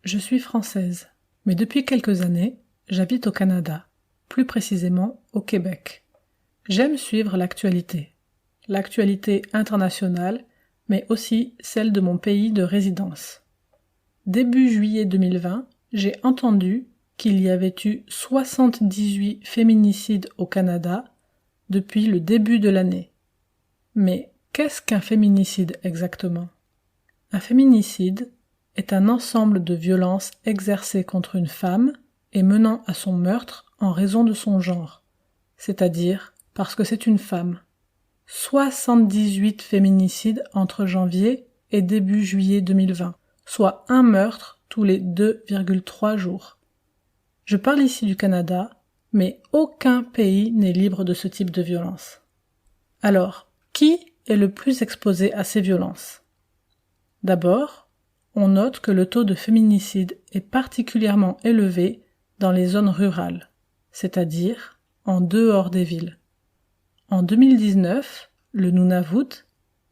Je suis française, mais depuis quelques années, j'habite au Canada, plus précisément au Québec. J'aime suivre l'actualité internationale, mais aussi celle de mon pays de résidence. Début juillet 2020, j'ai entendu qu'il y avait eu 78 féminicides au Canada depuis le début de l'année. Mais qu'est-ce qu'un féminicide exactement? Un féminicide est un ensemble de violences exercées contre une femme et menant à son meurtre en raison de son genre, c'est-à-dire parce que c'est une femme. 78 féminicides entre janvier et début juillet 2020, soit un meurtre tous les 2,3 jours. Je parle ici du Canada, mais aucun pays n'est libre de ce type de violence. Alors, qui est le plus exposé à ces violences? D'abord, on note que le taux de féminicide est particulièrement élevé dans les zones rurales, c'est-à-dire en dehors des villes. En 2019, le Nunavut,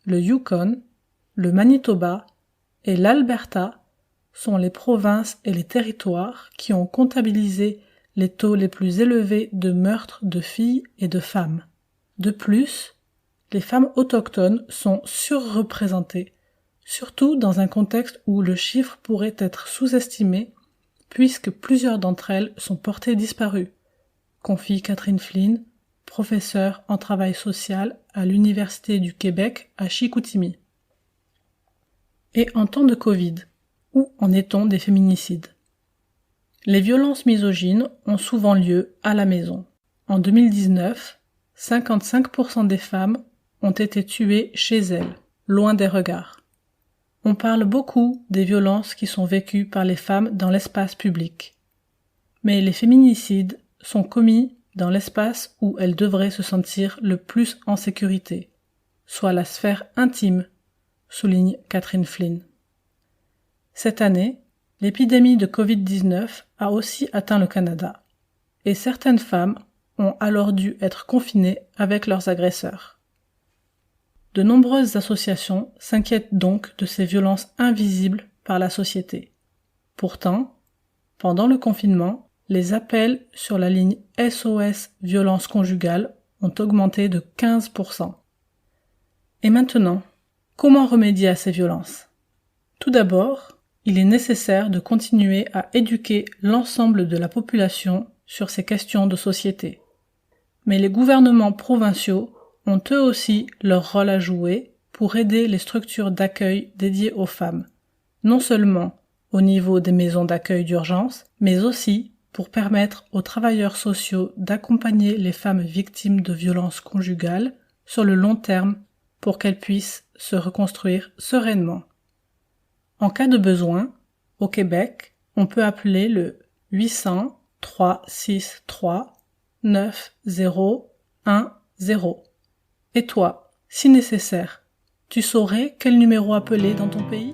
le Yukon, le Manitoba et l'Alberta sont les provinces et les territoires qui ont comptabilisé les taux les plus élevés de meurtres de filles et de femmes. De plus, les femmes autochtones sont surreprésentées, surtout dans un contexte où le chiffre pourrait être sous-estimé puisque plusieurs d'entre elles sont portées disparues, confie Catherine Flynn, professeure en travail social à l'Université du Québec à Chicoutimi. Et en temps de Covid, où en est-on des féminicides? Les violences misogynes ont souvent lieu à la maison. En 2019, 55% des femmes ont été tuées chez elles, loin des regards. On parle beaucoup des violences qui sont vécues par les femmes dans l'espace public. Mais les féminicides sont commis dans l'espace où elles devraient se sentir le plus en sécurité, soit la sphère intime, souligne Catherine Flynn. Cette année, l'épidémie de Covid-19 a aussi atteint le Canada, et certaines femmes ont alors dû être confinées avec leurs agresseurs. De nombreuses associations s'inquiètent donc de ces violences invisibles par la société. Pourtant, pendant le confinement, les appels sur la ligne SOS Violence Conjugale ont augmenté de 15%. Et maintenant, comment remédier à ces violences? Tout d'abord, il est nécessaire de continuer à éduquer l'ensemble de la population sur ces questions de société. Mais les gouvernements provinciaux ont eux aussi leur rôle à jouer pour aider les structures d'accueil dédiées aux femmes, non seulement au niveau des maisons d'accueil d'urgence, mais aussi pour permettre aux travailleurs sociaux d'accompagner les femmes victimes de violences conjugales sur le long terme pour qu'elles puissent se reconstruire sereinement. En cas de besoin, au Québec, on peut appeler le 800 363 9010. Et toi, si nécessaire, tu saurais quel numéro appeler dans ton pays ?